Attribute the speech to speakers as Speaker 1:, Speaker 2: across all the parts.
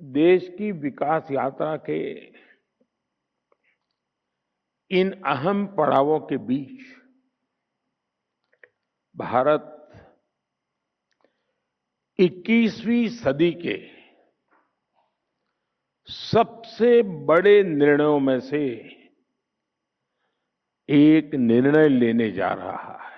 Speaker 1: देश की विकास यात्रा के इन अहम पड़ावों के बीच भारत 21वीं सदी के सबसे बड़े निर्णयों में से एक निर्णय लेने जा रहा है।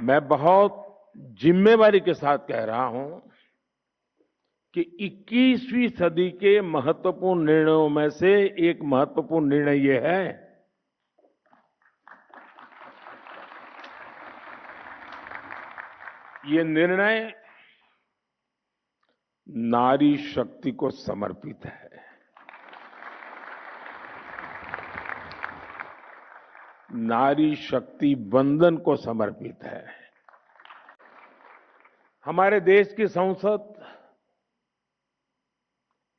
Speaker 1: मैं बहुत जिम्मेवारी के साथ कह रहा हूं कि 21वीं सदी के महत्वपूर्ण निर्णयों में से एक महत्वपूर्ण निर्णय यह है ये निर्णय नारी शक्ति को समर्पित है। नारी शक्ति वंदन को समर्पित है। हमारे देश की संसद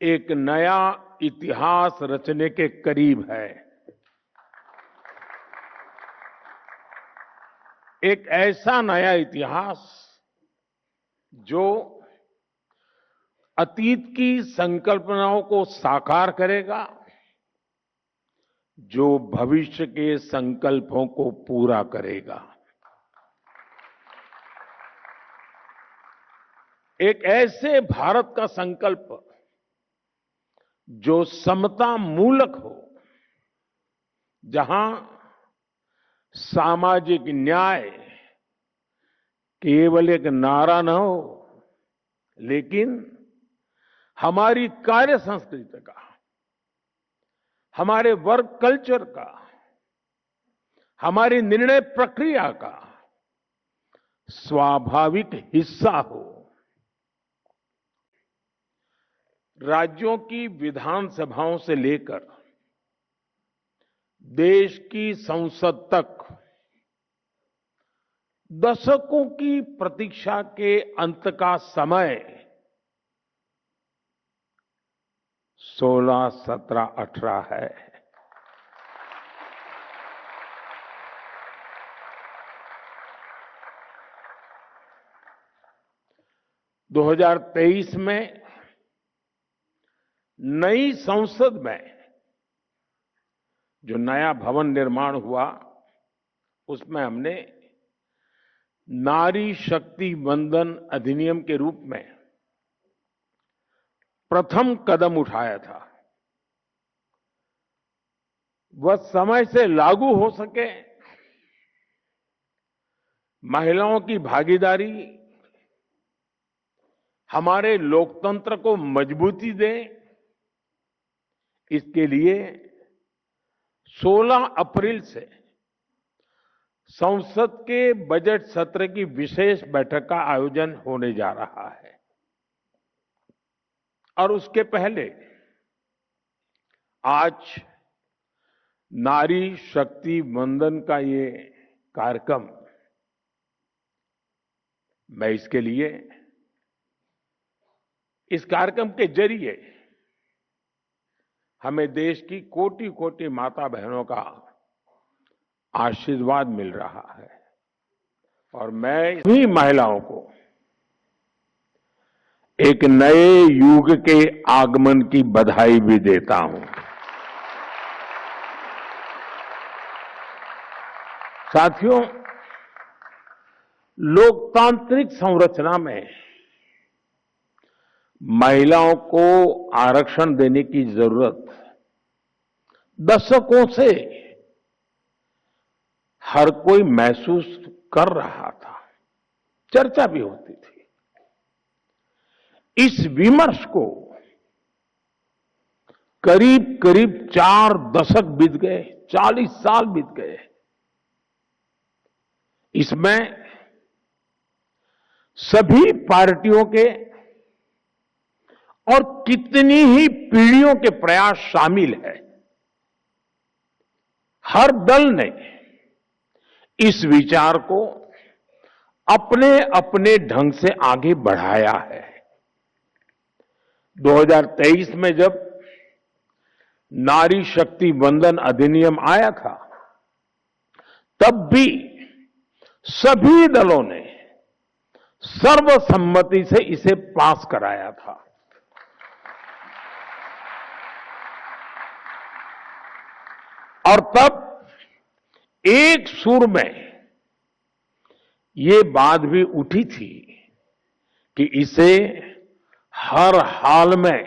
Speaker 1: एक नया इतिहास रचने के करीब है। एक ऐसा नया इतिहास जो अतीत की संकल्पनाओं को साकार करेगा, जो भविष्य के संकल्पों को पूरा करेगा। एक ऐसे भारत का संकल्प जो समता मूलक हो, जहां सामाजिक न्याय केवल एक नारा न हो, लेकिन हमारी कार्य संस्कृति का, हमारे वर्क कल्चर का, हमारी निर्णय प्रक्रिया का स्वाभाविक हिस्सा हो। राज्यों की विधानसभाओं से लेकर देश की संसद तक दशकों की प्रतीक्षा के अंत का समय 16, 17, 18 है। दो 2023 में नई संसद में जो नया भवन निर्माण हुआ, उसमें हमने नारी शक्ति वंदन अधिनियम के रूप में प्रथम कदम उठाया था। वह समय से लागू हो सके, महिलाओं की भागीदारी हमारे लोकतंत्र को मजबूती दे, इसके लिए 16 अप्रैल से संसद के बजट सत्र की विशेष बैठक का आयोजन होने जा रहा है। और उसके पहले आज नारी शक्ति वंदन का ये कार्यक्रम, मैं इसके लिए इस कार्यक्रम के जरिए हमें देश की कोटि कोटि माता बहनों का आशीर्वाद मिल रहा है और मैं सभी महिलाओं को एक नए युग के आगमन की बधाई भी देता हूं। साथियों, लोकतांत्रिक संरचना में महिलाओं को आरक्षण देने की जरूरत दशकों से हर कोई महसूस कर रहा था, चर्चा भी होती थी। इस विमर्श को करीब करीब 4 दशक बीत गए, 40 साल बीत गए। इसमें सभी पार्टियों के और कितनी ही पीढ़ियों के प्रयास शामिल है। हर दल ने इस विचार को अपने अपने ढंग से आगे बढ़ाया है। 2023 में जब नारी शक्ति वंदन अधिनियम आया था, तब भी सभी दलों ने सर्वसम्मति से इसे पास कराया था। और तब एक सुर में ये बात भी उठी थी कि इसे हर हाल में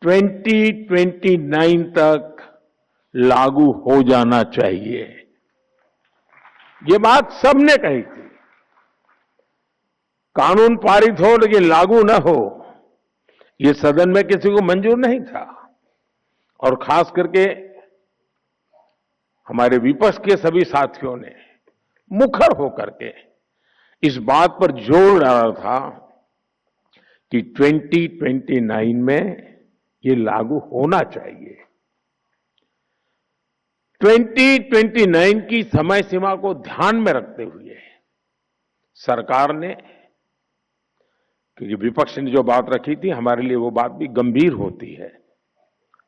Speaker 1: 2029 तक लागू हो जाना चाहिए। ये बात सबने कही थी। कानून पारित हो लेकिन लागू न हो, ये सदन में किसी को मंजूर नहीं था। और खास करके हमारे विपक्ष के सभी साथियों ने मुखर होकर के इस बात पर जोर डाला था कि 2029 में ये लागू होना चाहिए। 2029 की समय सीमा को ध्यान में रखते हुए सरकार ने, क्योंकि विपक्ष ने जो बात रखी थी हमारे लिए वो बात भी गंभीर होती है,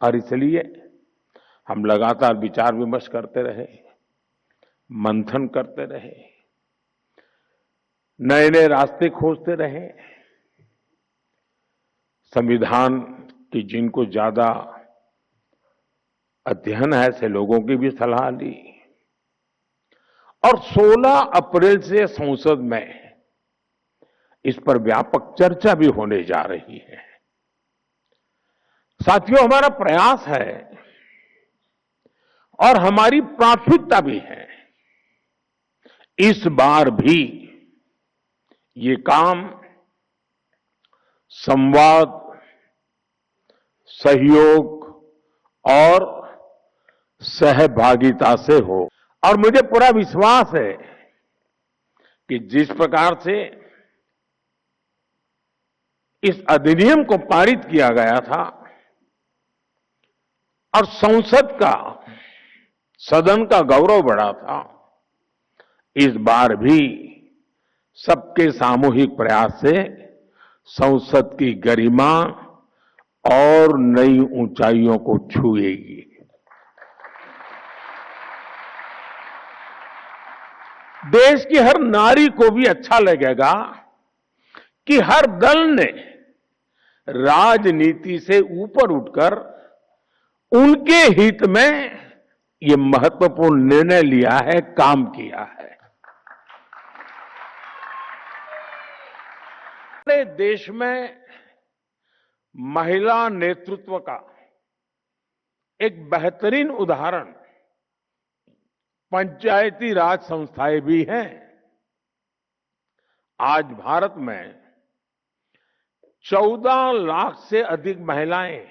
Speaker 1: और इसलिए हम लगातार विचार विमर्श करते रहे, मंथन करते रहे, नए नए रास्ते खोजते रहे। संविधान की जिनको ज्यादा अध्ययन है ऐसे लोगों की भी सलाह ली, और 16 अप्रैल से संसद में इस पर व्यापक चर्चा भी होने जा रही है। साथियों, हमारा प्रयास है और हमारी प्राथमिकता भी है, इस बार भी ये काम संवाद, सहयोग और सहभागिता से हो। और मुझे पूरा विश्वास है कि जिस प्रकार से इस अधिनियम को पारित किया गया था और संसद का, सदन का गौरव बढ़ा था, इस बार भी सबके सामूहिक प्रयास से संसद की गरिमा और नई ऊंचाइयों को छुएगी। देश की हर नारी को भी अच्छा लगेगा कि हर दल ने राजनीति से ऊपर उठकर उनके हित में ये महत्वपूर्ण निर्णय लिया है, काम किया है। हमारे देश में महिला नेतृत्व का एक बेहतरीन उदाहरण पंचायती राज संस्थाएं भी हैं। आज भारत में 14 लाख से अधिक महिलाएं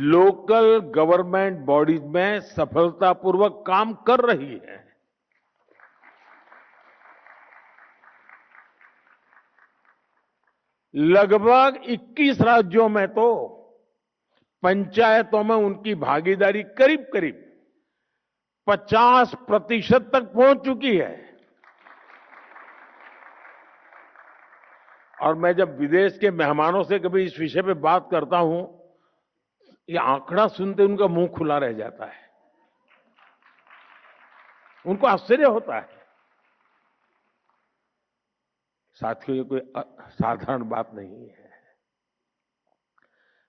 Speaker 1: लोकल गवर्नमेंट बॉडीज में सफलतापूर्वक काम कर रही हैं। लगभग 21 राज्यों में तो पंचायतों में उनकी भागीदारी करीब करीब 50% तक पहुंच चुकी है। और मैं जब विदेश के मेहमानों से कभी इस विषय पे बात करता हूं, ये आंकड़ा सुनते उनका मुंह खुला रह जाता है, उनको आश्चर्य होता है। साथियों, ये कोई साधारण बात नहीं है।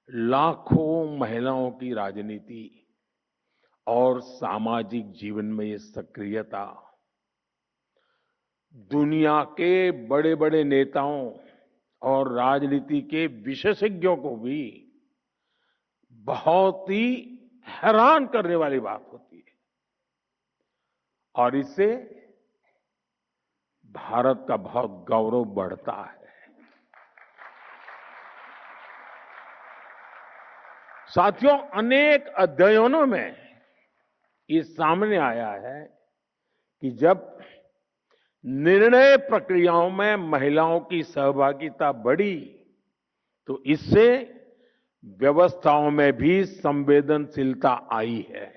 Speaker 1: लाखों महिलाओं की राजनीति और सामाजिक जीवन में ये सक्रियता दुनिया के बड़े बड़े नेताओं और राजनीति के विशेषज्ञों को भी बहुत ही हैरान करने वाली बात होती है। और इससे भारत का बहुत गौरव बढ़ता है। साथियों, अनेक अध्ययनों में ये सामने आया है कि जब निर्णय प्रक्रियाओं में महिलाओं की सहभागिता बढ़ी तो इससे व्यवस्थाओं में भी संवेदनशीलता आई है।